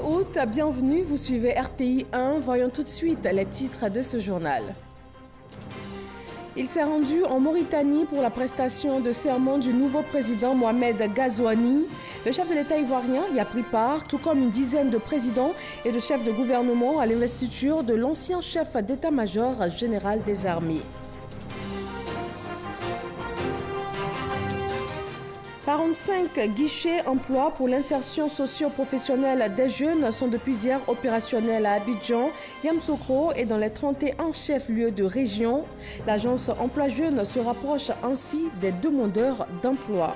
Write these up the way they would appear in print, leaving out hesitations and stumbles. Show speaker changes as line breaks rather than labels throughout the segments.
août, bienvenue, vous suivez RTI 1. Voyons tout de suite les titres de ce journal. Il s'est rendu en Mauritanie pour la prestation de serment du nouveau président Mohamed Ghazouani. Le chef de l'État ivoirien y a pris part, tout comme une dizaine de présidents et de chefs de gouvernement à l'investiture de l'ancien chef d'état-major général des armées. 45 guichets emploi pour l'insertion socio-professionnelle des jeunes sont depuis hier opérationnels à Abidjan, Yamoussoukro et dans les 31 chefs-lieux de région. L'agence Emploi Jeunes se rapproche ainsi des demandeurs d'emploi.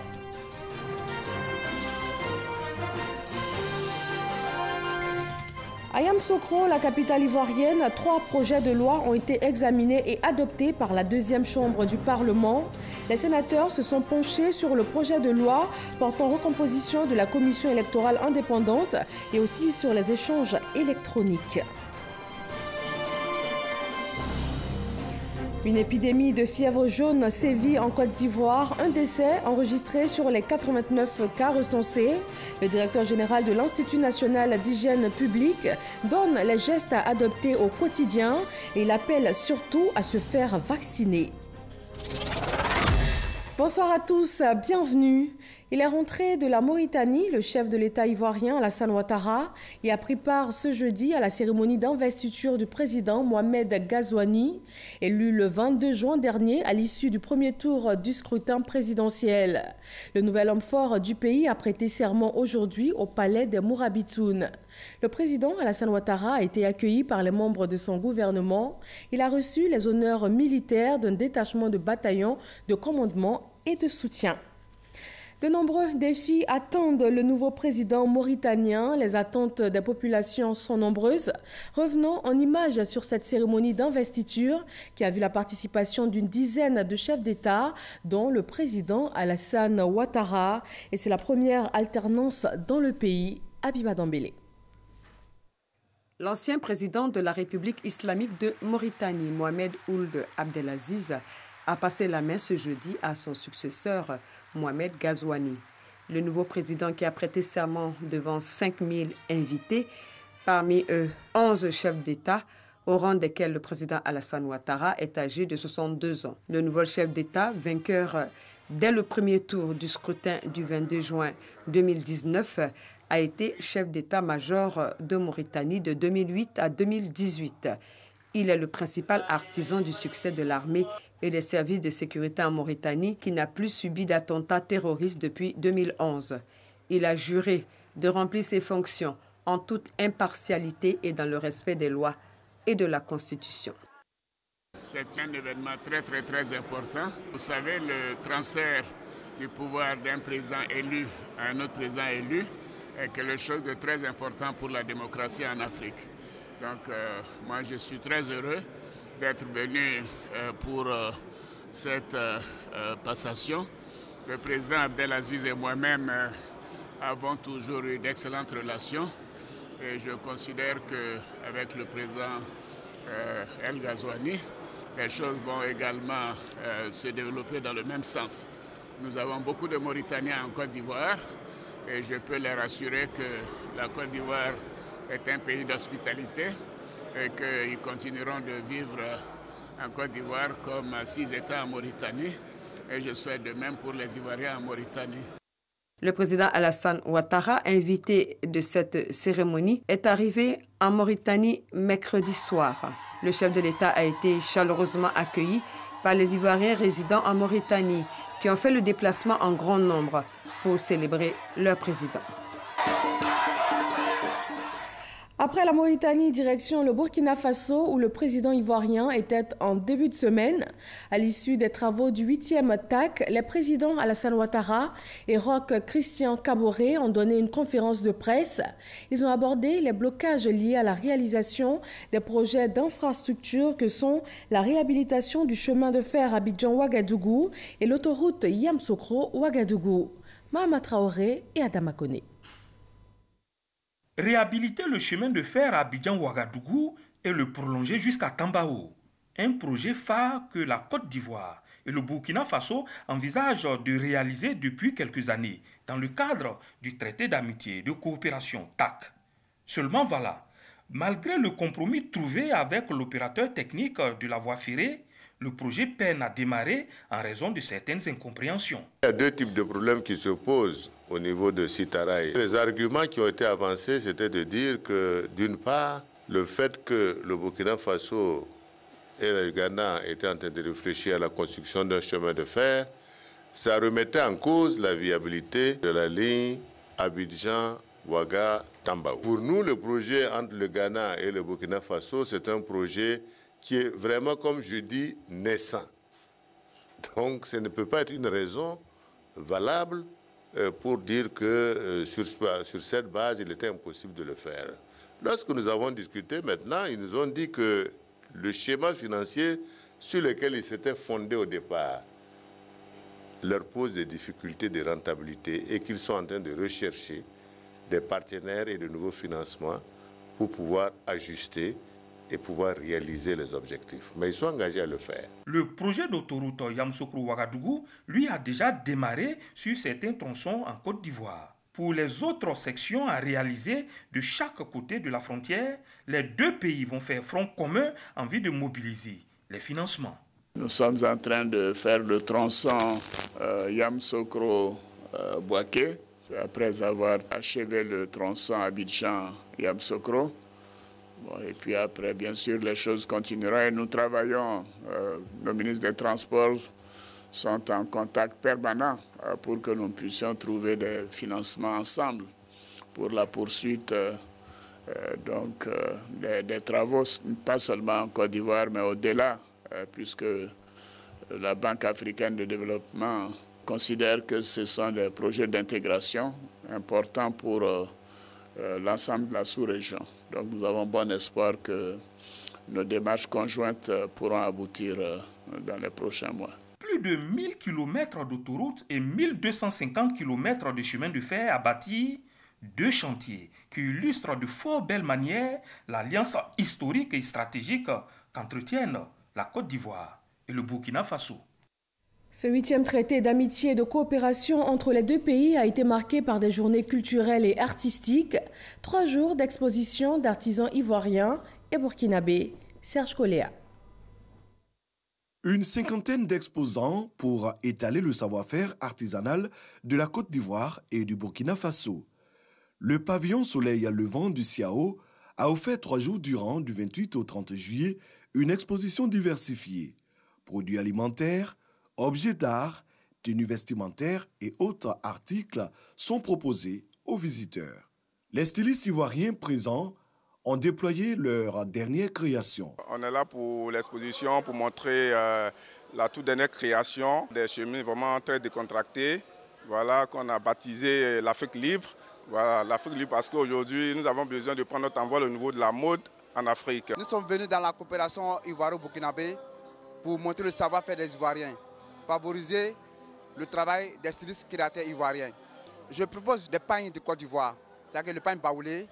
À Yamoussoukro, la capitale ivoirienne, 3 projets de loi ont été examinés et adoptés par la deuxième chambre du Parlement. Les sénateurs se sont penchés sur le projet de loi portant recomposition de la commission électorale indépendante et aussi sur les échanges électroniques. Une épidémie de fièvre jaune sévit en Côte d'Ivoire. Un décès enregistré sur les 89 cas recensés. Le directeur général de l'Institut national d'hygiène publique donne les gestes à adopter au quotidien et il appelle surtout à se faire vacciner. Bonsoir à tous, bienvenue. Il est rentré de la Mauritanie, le chef de l'État ivoirien Alassane Ouattara, et a pris part ce jeudi à la cérémonie d'investiture du président Mohamed Ghazouani, élu le 22 juin dernier à l'issue du premier tour du scrutin présidentiel. Le nouvel homme fort du pays a prêté serment aujourd'hui au palais des Mourabitoun. Le président Alassane Ouattara a été accueilli par les membres de son gouvernement. Il a reçu les honneurs militaires d'un détachement de bataillons de commandement et de soutien. De nombreux défis attendent le nouveau président mauritanien. Les attentes des populations sont nombreuses. Revenons en images sur cette cérémonie d'investiture qui a vu la participation d'une dizaine de chefs d'État, dont le président Alassane Ouattara. Et c'est la première alternance dans le pays. Habiba Dambélé.
L'ancien président de la République islamique de Mauritanie, Mohamed Ould Abdelaziz, a passé la main ce jeudi à son successeur, Mohamed Ghazouani. Le nouveau président qui a prêté serment devant 5000 invités, parmi eux 11 chefs d'État, au rang desquels le président Alassane Ouattara est âgé de 62 ans. Le nouveau chef d'État, vainqueur dès le premier tour du scrutin du 22 juin 2019, a été chef d'état-major de Mauritanie de 2008 à 2018. Il est le principal artisan du succès de l'armée et des services de sécurité en Mauritanie qui n'a plus subi d'attentats terroristes depuis 2011. Il a juré de remplir ses fonctions en toute impartialité et dans le respect des lois et de la Constitution.
C'est un événement très important. Vous savez, le transfert du pouvoir d'un président élu à un autre président élu est quelque chose de très important pour la démocratie en Afrique. Donc, moi, je suis très heureux d'être venu pour cette passation. Le président Abdelaziz et moi-même avons toujours eu d'excellentes relations et je considère qu'avec le président El Ghazouani, les choses vont également se développer dans le même sens. Nous avons beaucoup de Mauritaniens en Côte d'Ivoire et je peux les rassurer que la Côte d'Ivoire est un pays d'hospitalité et qu'ils continueront de vivre en Côte d'Ivoire comme 6 États en Mauritanie. Et je souhaite de même pour les Ivoiriens en Mauritanie.
Le président Alassane Ouattara, invité de cette cérémonie, est arrivé en Mauritanie mercredi soir. Le chef de l'État a été chaleureusement accueilli par les Ivoiriens résidant en Mauritanie qui ont fait le déplacement en grand nombre pour célébrer leur président.
Après la Mauritanie, direction le Burkina Faso, où le président ivoirien était en début de semaine. À l'issue des travaux du 8e TAC, les présidents Alassane Ouattara et Roch Christian Kaboré ont donné une conférence de presse. Ils ont abordé les blocages liés à la réalisation des projets d'infrastructure que sont la réhabilitation du chemin de fer Abidjan-Ouagadougou et l'autoroute Yamoussoukro-Ouagadougou. Mahama Traoré et Adama Koné.
Réhabiliter le chemin de fer à Abidjan-Ouagadougou et le prolonger jusqu'à Tambao. Un projet phare que la Côte d'Ivoire et le Burkina Faso envisagent de réaliser depuis quelques années dans le cadre du traité d'amitié et de coopération TAC. Seulement voilà, malgré le compromis trouvé avec l'opérateur technique de la voie ferrée, le projet peine à démarrer en raison de certaines incompréhensions.
Il y a deux types de problèmes qui se posent au niveau de Sitaraï. Les arguments qui ont été avancés, c'était de dire que, d'une part, le fait que le Burkina Faso et le Ghana étaient en train de réfléchir à la construction d'un chemin de fer, ça remettait en cause la viabilité de la ligne Abidjan-Ouaga-Tambao. Pour nous, le projet entre le Ghana et le Burkina Faso, c'est un projet qui est vraiment, comme je dis, naissant. Donc, ce ne peut pas être une raison valable pour dire que sur cette base, il était impossible de le faire. Lorsque nous avons discuté, maintenant, ils nous ont dit que le schéma financier sur lequel ils s'étaient fondés au départ leur pose des difficultés de rentabilité et qu'ils sont en train de rechercher des partenaires et de nouveaux financements pour pouvoir ajuster et pouvoir réaliser les objectifs. Mais ils sont engagés à le faire.
Le projet d'autoroute Yamoussoukro-Ouagadougou, lui, a déjà démarré sur certains tronçons en Côte d'Ivoire. Pour les autres sections à réaliser de chaque côté de la frontière, les deux pays vont faire front commun en vue de mobiliser les financements.
Nous sommes en train de faire le tronçon Yamoussoukro-Bouaké, après avoir achevé le tronçon Abidjan-Yamoussoukro. Bon, et puis après, bien sûr, les choses continueront et nous travaillons. Nos ministres des Transports sont en contact permanent pour que nous puissions trouver des financements ensemble pour la poursuite des travaux, pas seulement en Côte d'Ivoire, mais au-delà, puisque la Banque africaine de développement considère que ce sont des projets d'intégration importants pour l'ensemble de la sous-région. Donc nous avons bon espoir que nos démarches conjointes pourront aboutir dans les prochains mois.
Plus de 1000 km d'autoroutes et 1250 km de chemin de fer à bâtir, deux chantiers qui illustrent de fort belle manière l'alliance historique et stratégique qu'entretiennent la Côte d'Ivoire et le Burkina Faso.
Ce 8e traité d'amitié et de coopération entre les deux pays a été marqué par des journées culturelles et artistiques, 3 jours d'exposition d'artisans ivoiriens et burkinabés. Serge Coléa.
Une cinquantaine d'exposants pour étaler le savoir-faire artisanal de la Côte d'Ivoire et du Burkina Faso. Le pavillon Soleil Levant du Siao a offert 3 jours durant, du 28 au 30 juillet, une exposition diversifiée. Produits alimentaires, objets d'art, tenues vestimentaires et autres articles sont proposés aux visiteurs. Les stylistes ivoiriens présents ont déployé leur dernière création.
On est là pour l'exposition, pour montrer la toute dernière création, des chemises vraiment très décontractées, voilà, qu'on a baptisé l'Afrique libre. Voilà, l'Afrique libre parce qu'aujourd'hui, nous avons besoin de prendre notre envol au niveau de la mode en Afrique.
Nous sommes venus dans la coopération ivoiro-burkinabé pour montrer le savoir-faire des Ivoiriens, favoriser le travail des stylistes créateurs ivoiriens. Je propose des pagnes de Côte d'Ivoire, c'est-à-dire le pagne baoulé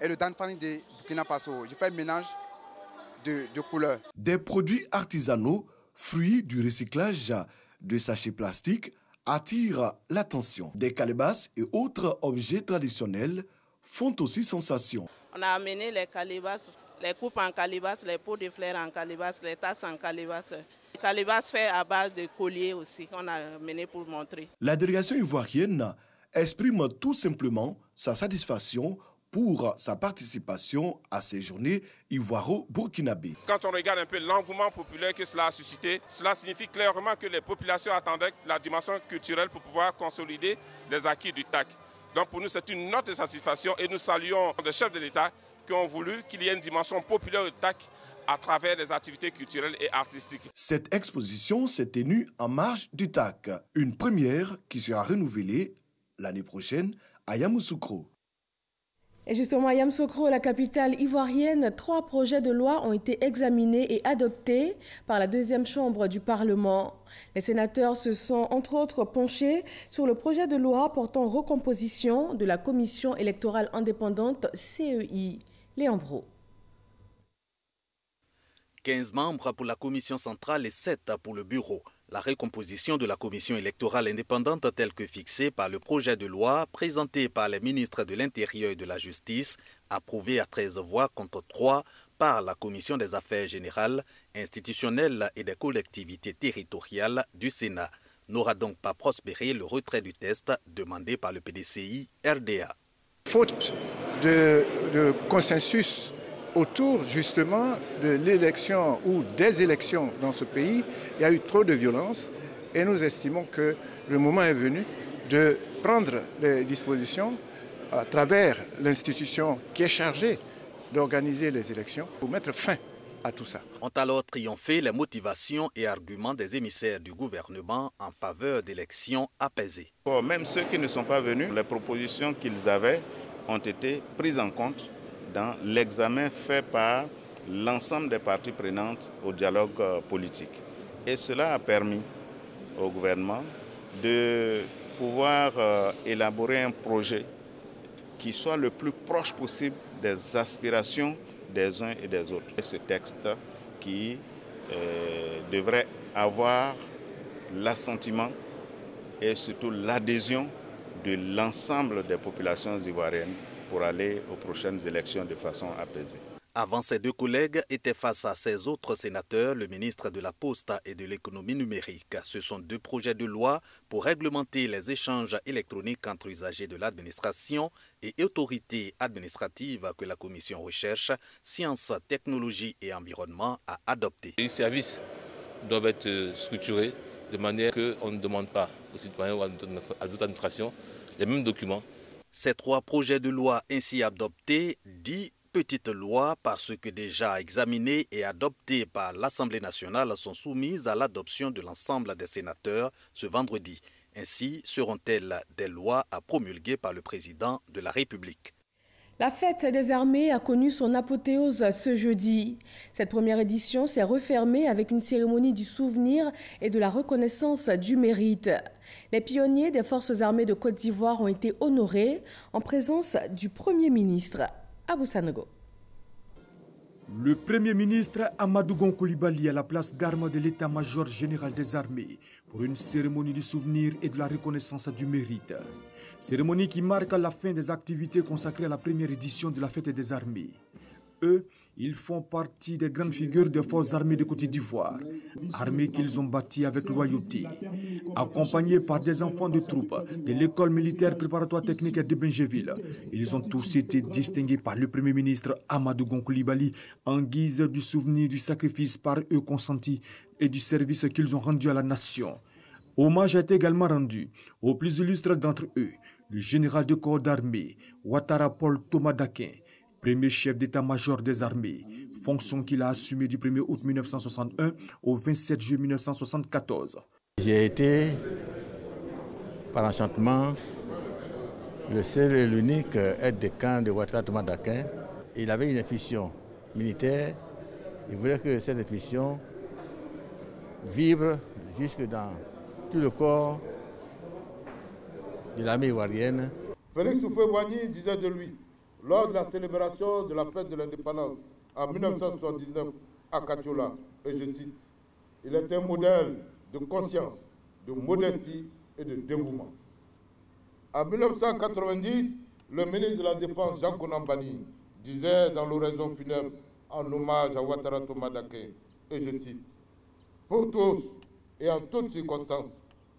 et le danfani de Burkina Faso. Je fais un mélange de couleurs.
Des produits artisanaux, fruits du recyclage de sachets plastiques, attirent l'attention. Des calebasses et autres objets traditionnels font aussi sensation.
On a amené les calebasses, les coupes en calebasses, les pots de fleurs en calebasses, les tasses en calebasses. Les calebasses faites à base de colliers aussi, qu'on a amené pour montrer. La
délégation ivoirienne exprime tout simplement sa satisfaction pour sa participation à ces journées ivoiro-burkinabées.
Quand on regarde un peu l'engouement populaire que cela a suscité, cela signifie clairement que les populations attendaient la dimension culturelle pour pouvoir consolider les acquis du TAC. Donc pour nous, c'est une note de satisfaction et nous saluons les chefs de l'État qui ont voulu qu'il y ait une dimension populaire du TAC à travers les activités culturelles et artistiques.
Cette exposition s'est tenue en marge du TAC, une première qui sera renouvelée l'année prochaine à Yamoussoukro.
Et justement, à Yamoussoukro, la capitale ivoirienne, 3 projets de loi ont été examinés et adoptés par la 2e chambre du Parlement. Les sénateurs se sont entre autres penchés sur le projet de loi portant recomposition de la commission électorale indépendante CEI. Léon Brault.
15 membres pour la commission centrale et 7 pour le bureau. La recomposition de la commission électorale indépendante telle que fixée par le projet de loi présenté par les ministres de l'Intérieur et de la Justice approuvé à 13 voix contre 3 par la Commission des affaires générales, institutionnelles et des collectivités territoriales du Sénat. N'aura donc pas prospéré le retrait du test demandé par le PDCI RDA.
Faute de consensus autour justement de l'élection ou des élections dans ce pays, il y a eu trop de violence et nous estimons que le moment est venu de prendre les dispositions à travers l'institution qui est chargée d'organiser les élections pour mettre fin à tout ça.
Ont alors triomphé les motivations et arguments des émissaires du gouvernement en faveur d'élections apaisées.
Même ceux qui ne sont pas venus, les propositions qu'ils avaient ont été prises en compte dans l'examen fait par l'ensemble des parties prenantes au dialogue politique. Et cela a permis au gouvernement de pouvoir élaborer un projet qui soit le plus proche possible des aspirations des uns et des autres. Et ce texte qui devrait avoir l'assentiment et surtout l'adhésion de l'ensemble des populations ivoiriennes pour aller aux prochaines élections de façon apaisée.
Avant, ses deux collègues étaient face à ses autres sénateurs, le ministre de la Poste et de l'économie numérique. Ce sont deux projets de loi pour réglementer les échanges électroniques entre usagers de l'administration et autorités administratives que la Commission Recherche, Sciences, Technologies et Environnement a adopté.
Les services doivent être structurés de manière qu'on ne demande pas aux citoyens ou à d'autres administrations les mêmes documents.
Ces trois projets de loi ainsi adoptés, dits petites lois, parce que déjà examinées et adoptées par l'Assemblée nationale, sont soumises à l'adoption de l'ensemble des sénateurs ce vendredi. Ainsi seront-elles des lois à promulguer par le président de la République.
La fête des armées a connu son apothéose ce jeudi. Cette première édition s'est refermée avec une cérémonie du souvenir et de la reconnaissance du mérite. Les pionniers des forces armées de Côte d'Ivoire ont été honorés en présence du Premier ministre. Abou Sanogo.
Le Premier ministre Amadou Gon Coulibaly à la place d'armes de l'état-major général des armées pour une cérémonie du souvenir et de la reconnaissance du mérite. Cérémonie qui marque la fin des activités consacrées à la première édition de la fête des armées. Eux, ils font partie des grandes figures des forces armées de Côte d'Ivoire, armées qu'ils ont bâties avec loyauté. Accompagnés par des enfants de troupes de l'école militaire préparatoire technique de Benjeville, ils ont tous été distingués par le Premier ministre Amadou Gon Coulibaly en guise du souvenir du sacrifice par eux consenti et du service qu'ils ont rendu à la nation. Hommage a été également rendu aux plus illustres d'entre eux, le général de corps d'armée, Ouattara Paul Thomas Dakin, premier chef d'état-major des armées, fonction qu'il a assumée du 1er août 1961 au 27 juillet 1974.
J'ai été, par enchantement, le seul et l'unique aide-de-camp de Ouattara Thomas Dakin. Il avait une impulsion militaire. Il voulait que cette impulsion vibre jusque dans tout le corps de l'armée ivoirienne.
Félix Houphouët-Boigny disait de lui, lors de la célébration de la fête de l'indépendance en 1979 à Katiola, et je cite, « Il est un modèle de conscience, de modestie et de dévouement ». En 1990, le ministre de la Défense, Jean Konambani, disait dans l'oraison funèbre en hommage à Ouattara Thomas Dakin, et je cite, « Pour tous et en toutes circonstances,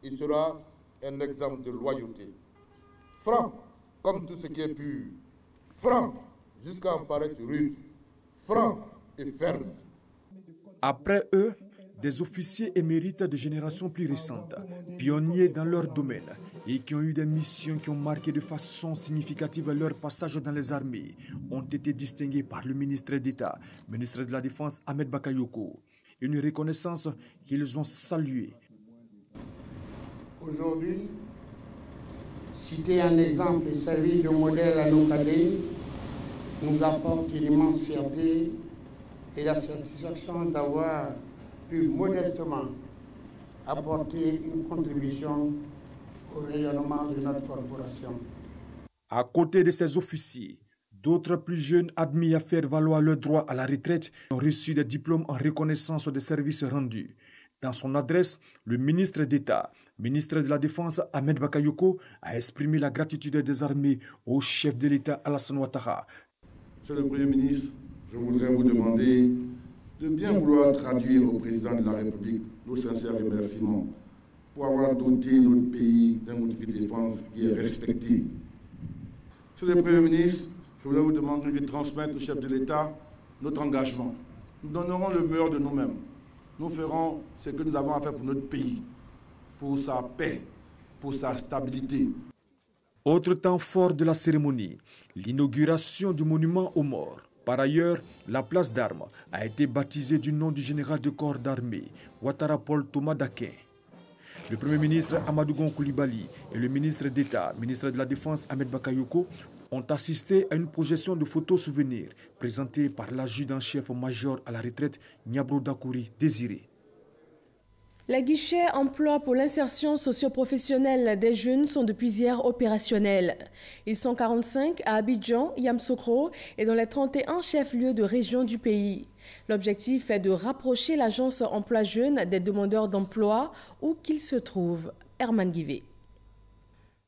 il sera un exemple de loyauté. Franc comme tout ce qui est pur, franc jusqu'à en paraître rude, franc et ferme. »
Après eux, des officiers émérites de générations plus récentes, pionniers dans leur domaine et qui ont eu des missions qui ont marqué de façon significative leur passage dans les armées, ont été distingués par le ministre d'État, ministre de la Défense Ahmed Bakayoko. Une reconnaissance qu'ils ont saluée.
Aujourd'hui, citer un exemple et servir de modèle à nos cadets nous apporte une immense fierté et la satisfaction d'avoir pu modestement apporter une contribution au rayonnement de notre corporation.
À côté de ces officiers, d'autres plus jeunes admis à faire valoir leur droit à la retraite ont reçu des diplômes en reconnaissance des services rendus. Dans son adresse, le ministre d'État, ministre de la Défense Ahmed Bakayoko, a exprimé la gratitude des armées au chef de l'État Alassane Ouattara.
Monsieur le Premier ministre, je voudrais vous demander de bien vouloir traduire au président de la République nos sincères remerciements pour avoir doté notre pays d'un outil de défense qui est respecté. Monsieur le Premier ministre, je voudrais vous demander de transmettre au chef de l'État notre engagement. Nous donnerons le meilleur de nous-mêmes. Nous ferons ce que nous avons à faire pour notre pays, pour sa paix, pour sa stabilité.
Autre temps fort de la cérémonie, l'inauguration du monument aux morts. Par ailleurs, la place d'Armes a été baptisée du nom du général de corps d'armée, Ouattara Paul Thomas Dakin. Le Premier ministre Amadou Gon Coulibaly et le ministre d'État, ministre de la Défense Ahmed Bakayoko, ont assisté à une projection de photos souvenirs présentée par l'adjudant-chef-major à la retraite Niabro Dakouri Désiré.
Les guichets emploi pour l'insertion socio-professionnelle des jeunes sont depuis hier opérationnels. Ils sont 45 à Abidjan, Yamoussoukro et dans les 31 chefs-lieux de région du pays. L'objectif est de rapprocher l'agence emploi jeune des demandeurs d'emploi où qu'ils se trouvent. Herman Guivet.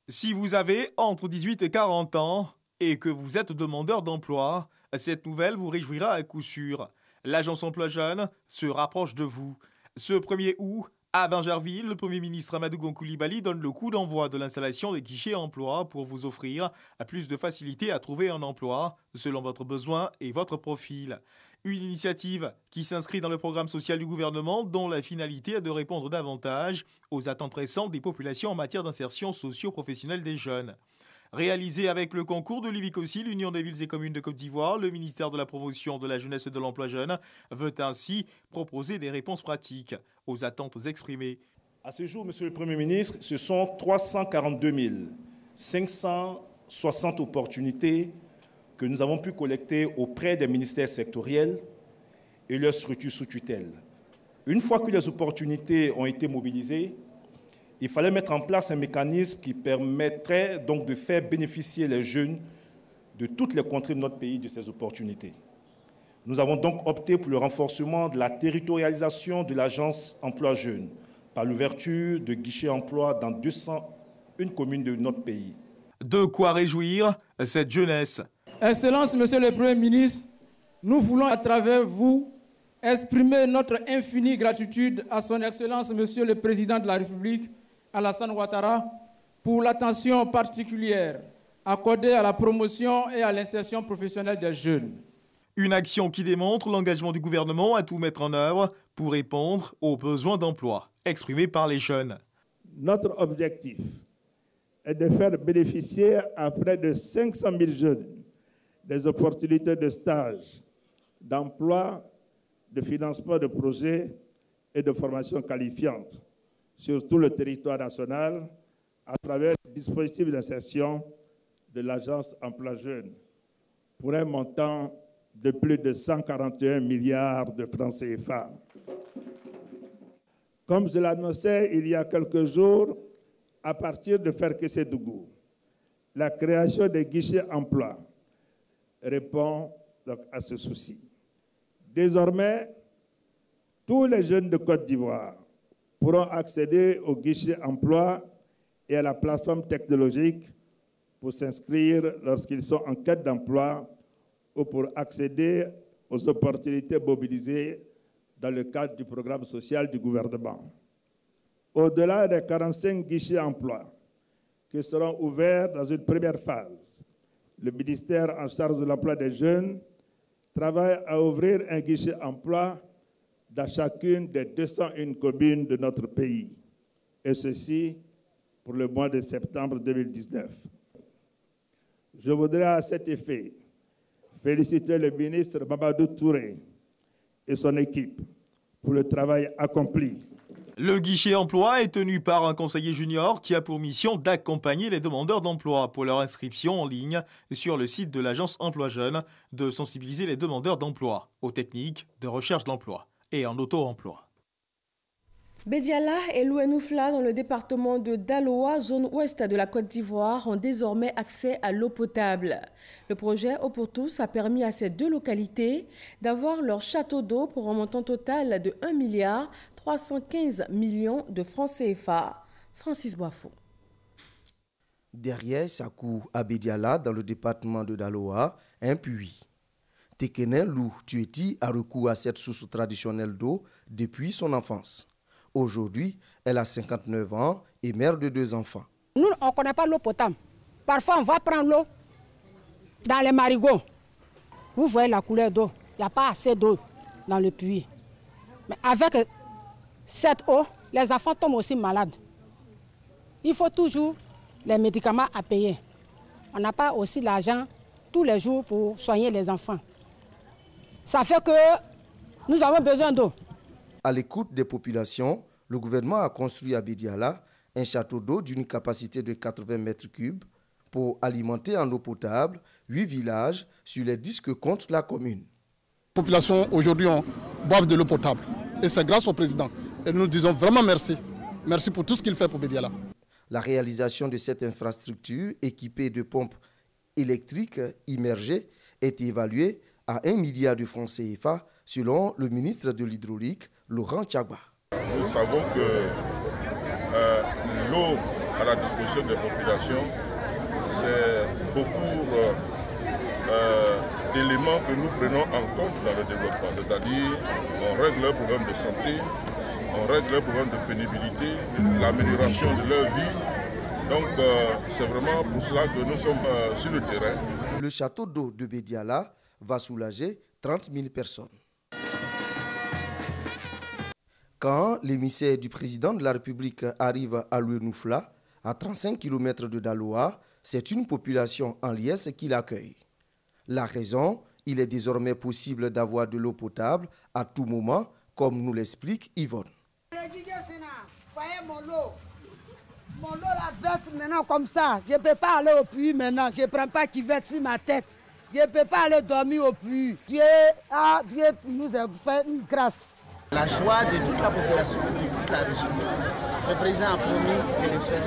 Si vous avez entre 18 et 40 ans et que vous êtes demandeur d'emploi, cette nouvelle vous réjouira à coup sûr. L'agence emploi jeune se rapproche de vous. Ce 1er août, à Bingerville, le Premier ministre Amadou Gon Coulibaly donne le coup d'envoi de l'installation des guichets emploi pour vous offrir plus de facilité à trouver un emploi selon votre besoin et votre profil. Une initiative qui s'inscrit dans le programme social du gouvernement dont la finalité est de répondre davantage aux attentes pressantes des populations en matière d'insertion socio-professionnelle des jeunes. Réalisé avec le concours de l'UVICOSI, l'Union des villes et communes de Côte d'Ivoire, le ministère de la Promotion de la Jeunesse et de l'Emploi jeune veut ainsi proposer des réponses pratiques aux attentes exprimées.
À ce jour, Monsieur le Premier ministre, ce sont 342 560 opportunités que nous avons pu collecter auprès des ministères sectoriels et leurs structures sous tutelle. Une fois que les opportunités ont été mobilisées, il fallait mettre en place un mécanisme qui permettrait donc de faire bénéficier les jeunes de toutes les contrées de notre pays de ces opportunités. Nous avons donc opté pour le renforcement de la territorialisation de l'agence emploi jeune par l'ouverture de guichets emploi dans 201 communes de notre pays.
De quoi réjouir cette jeunesse.
Excellence, Monsieur le Premier ministre, nous voulons à travers vous exprimer notre infinie gratitude à son Excellence, Monsieur le Président de la République, Alassane Ouattara, pour l'attention particulière accordée à la promotion et à l'insertion professionnelle des jeunes.
Une action qui démontre l'engagement du gouvernement à tout mettre en œuvre pour répondre aux besoins d'emploi exprimés par les jeunes.
Notre objectif est de faire bénéficier à près de 500 000 jeunes des opportunités de stage, d'emploi, de financement de projets et de formation qualifiante sur tout le territoire national à travers le dispositif d'insertion de l'agence emploi jeune pour un montant de plus de 141 milliards de francs CFA. Comme je l'annonçais il y a quelques jours, à partir de Ferkessédougou, la création des guichets emploi répond donc à ce souci. Désormais, tous les jeunes de Côte d'Ivoire pourront accéder au guichet emploi et à la plateforme technologique pour s'inscrire lorsqu'ils sont en quête d'emploi ou pour accéder aux opportunités mobilisées dans le cadre du programme social du gouvernement. Au-delà des 45 guichets emploi qui seront ouverts dans une première phase, le ministère en charge de l'emploi des jeunes travaille à ouvrir un guichet emploi dans chacune des 201 communes de notre pays, et ceci pour le mois de septembre 2019. Je voudrais à cet effet féliciter le ministre Mamadou Touré et son équipe pour le travail accompli.
Le guichet emploi est tenu par un conseiller junior qui a pour mission d'accompagner les demandeurs d'emploi pour leur inscription en ligne sur le site de l'agence emploi jeune, de sensibiliser les demandeurs d'emploi aux techniques de recherche d'emploi et en auto-emploi.
Bédiala et Louenoufla, dans le département de Daloa, zone ouest de la Côte d'Ivoire, ont désormais accès à l'eau potable. Le projet Eau pour tous a permis à ces deux localités d'avoir leur château d'eau pour un montant total de 1,315 milliard de francs CFA. Francis Boifo.
Derrière Sakou à Bédiala, dans le département de Daloa, un puits.
Tekene Lou Tueti a recours à cette source traditionnelle d'eau depuis son enfance. Aujourd'hui, elle a 59 ans et mère de 2 enfants.
Nous, on ne connaît pas l'eau potable. Parfois, on va prendre l'eau dans les marigots. Vous voyez la couleur d'eau. Il n'y a pas assez d'eau dans le puits. Mais avec cette eau, les enfants tombent aussi malades. Il faut toujours les médicaments à payer. On n'a pas aussi l'argent tous les jours pour soigner les enfants. Ça fait que nous avons besoin d'eau.
À l'écoute des populations, le gouvernement a construit à Bédiala un château d'eau d'une capacité de 80 mètres cubes pour alimenter en eau potable 8 villages sur les 10 que compte la commune.
La population aujourd'hui boivent de l'eau potable et c'est grâce au président. Et nous disons vraiment merci. Merci pour tout ce qu'il fait pour Bédiala.
La réalisation de cette infrastructure équipée de pompes électriques immergées est évaluée à 1 milliard de francs CFA selon le ministre de l'Hydraulique, Laurent Tchagba.
Nous savons que l'eau à la disposition des populations, c'est beaucoup d'éléments que nous prenons en compte dans le développement. C'est-à-dire, on règle leurs problèmes de santé, on règle leurs problèmes de pénibilité, l'amélioration de leur vie. Donc, c'est vraiment pour cela que nous sommes sur le terrain.
Le château d'eau de Bédiala va soulager 30 000 personnes. Quand l'émissaire du président de la République arrive à Louenoufla, à 35 km de Daloa, c'est une population en liesse qui l'accueille. La raison, il est désormais possible d'avoir de l'eau potable à tout moment, comme nous l'explique Yvonne.
Mon lot la verse maintenant comme ça. Je ne peux pas aller au puits maintenant. Je ne prends pas qui verse sur ma tête. Je ne peux pas aller dormir au puits. Dieu nous a fait une grâce.
La joie de toute la population, de toute la région. Le président a promis de le faire.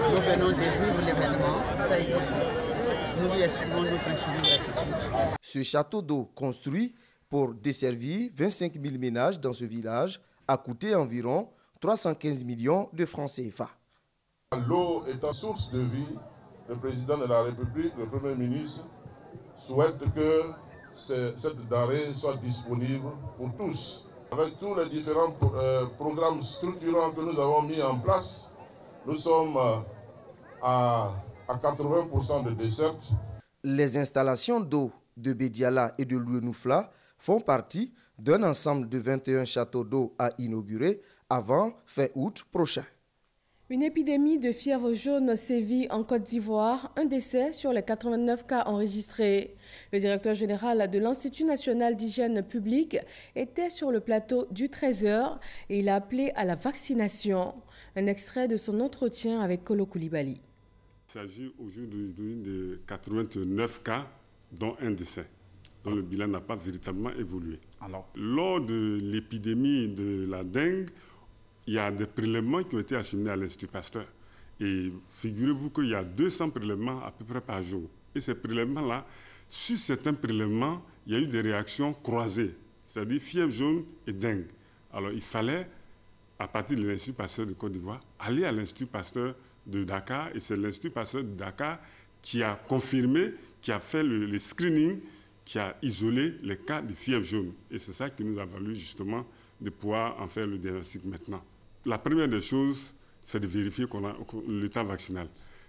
Nous venons de vivre l'événement. Ça a été fait. Nous lui exprimons notre infinie gratitude.
Ce château d'eau construit pour desservir 25 000 ménages dans ce village a coûté environ 315 millions de francs CFA.
L'eau étant source de vie, le président de la République, le Premier ministre, souhaite que cette denrée soit disponible pour tous. Avec tous les différents programmes structurants que nous avons mis en place, nous sommes à 80% de desserte.
Les installations d'eau de Bédiala et de Louenoufla font partie d'un ensemble de 21 châteaux d'eau à inaugurer avant fin août prochain.
Une épidémie de fièvre jaune sévit en Côte d'Ivoire, un décès sur les 89 cas enregistrés. Le directeur général de l'Institut national d'hygiène publique était sur le plateau du 13h et il a appelé à la vaccination. Un extrait de son entretien avec Kolo Koulibaly.
Il s'agit aujourd'hui de 89 cas, dont un décès, dont le bilan n'a pas véritablement évolué. Alors, lors de l'épidémie de la dengue, il y a des prélèvements qui ont été acheminés à l'Institut Pasteur. Et figurez-vous qu'il y a 200 prélèvements à peu près par jour. Et ces prélèvements-là, sur certains prélèvements, il y a eu des réactions croisées, c'est-à-dire fièvre jaune et dengue. Alors il fallait, à partir de l'Institut Pasteur de Côte d'Ivoire, aller à l'Institut Pasteur de Dakar. Et c'est l'Institut Pasteur de Dakar qui a confirmé, qui a fait le screening, qui a isolé les cas de fièvre jaune. Et c'est ça qui nous a valu justement de pouvoir en faire le diagnostic maintenant. La première des choses, c'est de vérifier qu'on a l'état vaccinal.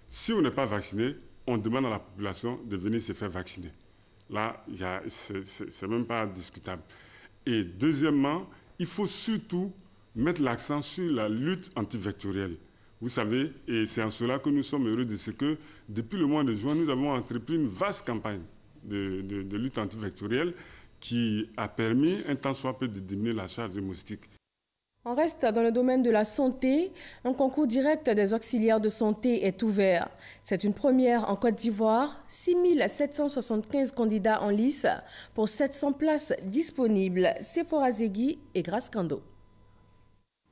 Si on n'est pas vacciné, on demande à la population de venir se faire vacciner. Là, c'est même pas discutable. Et deuxièmement, il faut surtout mettre l'accent sur la lutte antivectorielle. Vous savez, et c'est en cela que nous sommes heureux de ce que, depuis le mois de juin, nous avons entrepris une vaste campagne de lutte antivectorielle qui a permis, un tant soit peu, de diminuer la charge des moustiques.
On reste dans le domaine de la santé. Un concours direct des auxiliaires de santé est ouvert. C'est une première en Côte d'Ivoire. 6 775 candidats en lice pour 700 places disponibles. Sephora Zegui et Grace Kando.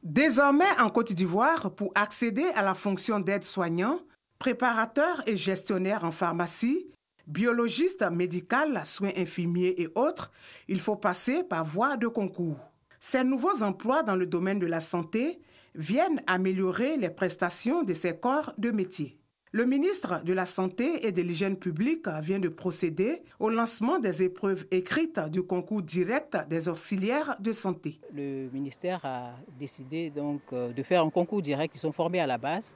Désormais en Côte d'Ivoire, pour accéder à la fonction d'aide-soignant, préparateur et gestionnaire en pharmacie, biologiste médical, soins infirmiers et autres, il faut passer par voie de concours. Ces nouveaux emplois dans le domaine de la santé viennent améliorer les prestations de ces corps de métier. Le ministre de la Santé et de l'Hygiène publique vient de procéder au lancement des épreuves écrites du concours direct des auxiliaires de santé.
Le ministère a décidé donc de faire un concours direct. Ils sont formés à la base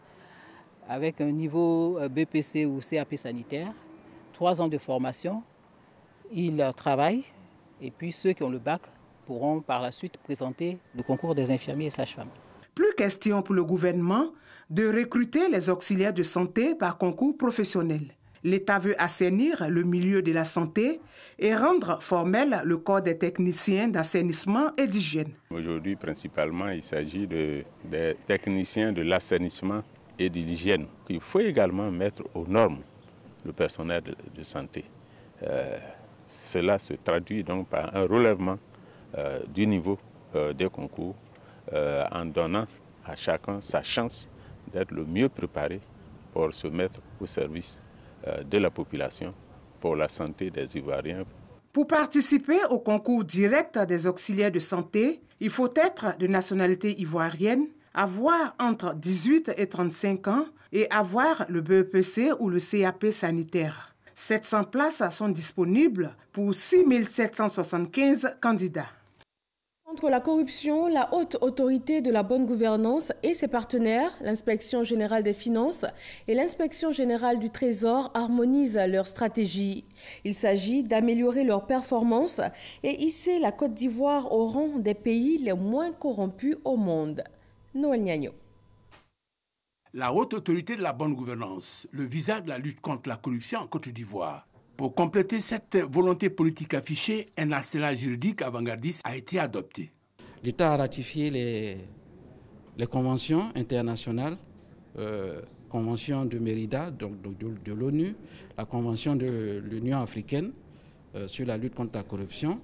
avec un niveau BPC ou CAP sanitaire, 3 ans de formation. Ils travaillent et puis ceux qui ont le bac pourront par la suite présenter le concours des infirmiers et sages-femmes.
Plus question pour le gouvernement de recruter les auxiliaires de santé par concours professionnel. L'État veut assainir le milieu de la santé et rendre formel le corps des techniciens d'assainissement et d'hygiène.
Aujourd'hui, principalement, il s'agit des techniciens de l'assainissement et de l'hygiène. Il faut également mettre aux normes le personnel de santé. Cela se traduit donc par un relèvement du niveau des concours en donnant à chacun sa chance d'être le mieux préparé pour se mettre au service de la population, pour la santé des Ivoiriens.
Pour participer au concours direct des auxiliaires de santé, il faut être de nationalité ivoirienne, avoir entre 18 et 35 ans et avoir le BEPC ou le CAP sanitaire. 700 places sont disponibles pour 6 775 candidats.
Contre la corruption, la haute autorité de la bonne gouvernance et ses partenaires, l'Inspection générale des finances et l'Inspection générale du Trésor, harmonisent leur stratégie. Il s'agit d'améliorer leurs performances et hisser la Côte d'Ivoire au rang des pays les moins corrompus au monde. Noël Niagno.
La haute autorité de la bonne gouvernance, le visage de la lutte contre la corruption en Côte d'Ivoire. Pour compléter cette volonté politique affichée, un arsenal juridique avant-gardiste a été adopté.
L'État a ratifié les conventions internationales, convention de Mérida, donc de l'ONU, la convention de l'Union africaine sur la lutte contre la corruption.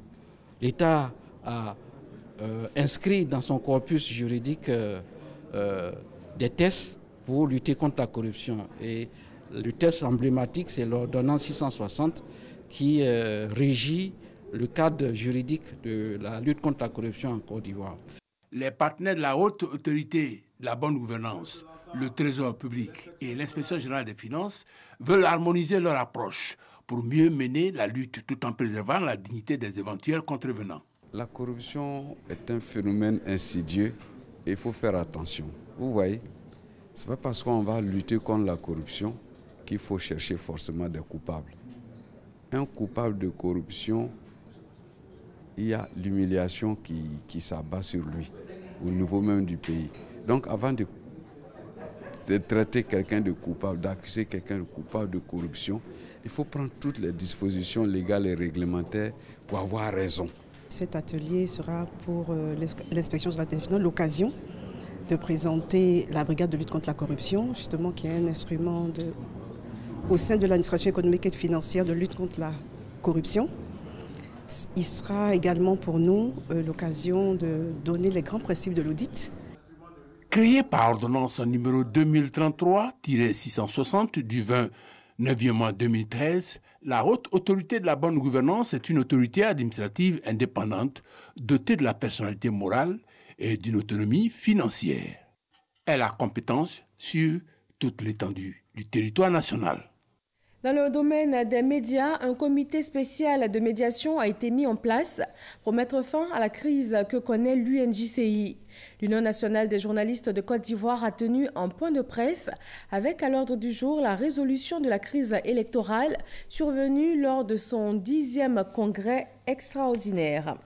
L'État a inscrit dans son corpus juridique des tests pour lutter contre la corruption. Et le test emblématique, c'est l'ordonnance 660 qui régit le cadre juridique de la lutte contre la corruption en Côte d'Ivoire.
Les partenaires de la haute autorité de la bonne gouvernance, le Trésor public et l'Inspection générale des finances veulent harmoniser leur approche pour mieux mener la lutte tout en préservant la dignité des éventuels contrevenants.
La corruption est un phénomène insidieux et il faut faire attention. Vous voyez, ce n'est pas parce qu'on va lutter contre la corruption qu'il faut chercher forcément des coupables. Un coupable de corruption, il y a l'humiliation qui s'abat sur lui, au niveau même du pays. Donc avant de traiter quelqu'un de coupable, d'accuser quelqu'un de coupable de corruption, il faut prendre toutes les dispositions légales et réglementaires pour avoir raison.
Cet atelier sera pour l'Inspection générale des finances l'occasion de présenter la brigade de lutte contre la corruption, justement qui est un instrument au sein de l'administration économique et financière de lutte contre la corruption. Il sera également pour nous l'occasion de donner les grands principes de l'audit.
Créée par ordonnance numéro 2033-660 du 29 mois 2013, la haute autorité de la bonne gouvernance est une autorité administrative indépendante dotée de la personnalité morale et d'une autonomie financière. Elle a compétence sur toute l'étendue du territoire national.
Dans le domaine des médias, un comité spécial de médiation a été mis en place pour mettre fin à la crise que connaît l'UNJCI. L'Union nationale des journalistes de Côte d'Ivoire a tenu un point de presse avec à l'ordre du jour la résolution de la crise électorale survenue lors de son 10e congrès extraordinaire.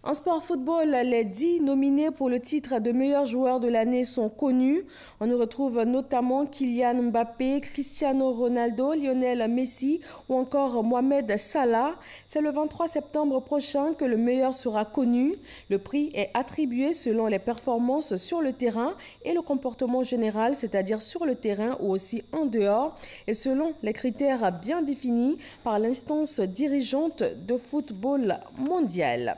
En sport football, les 10 nominés pour le titre de meilleur joueur de l'année sont connus. On y retrouve notamment Kylian Mbappé, Cristiano Ronaldo, Lionel Messi ou encore Mohamed Salah. C'est le 23 septembre prochain que le meilleur sera connu. Le prix est attribué selon les performances sur le terrain et le comportement général, c'est-à-dire sur le terrain ou aussi en dehors, et selon les critères bien définis par l'instance dirigeante de football mondial.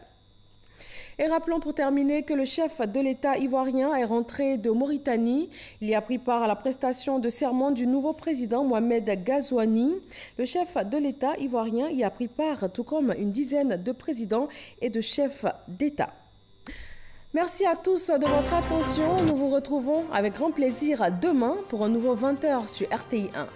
Et rappelons pour terminer que le chef de l'État ivoirien est rentré de Mauritanie. Il y a pris part à la prestation de serment du nouveau président Mohamed Ghazouani. Le chef de l'État ivoirien y a pris part, tout comme une dizaine de présidents et de chefs d'État. Merci à tous de votre attention. Nous vous retrouvons avec grand plaisir demain pour un nouveau 20h sur RTI 1.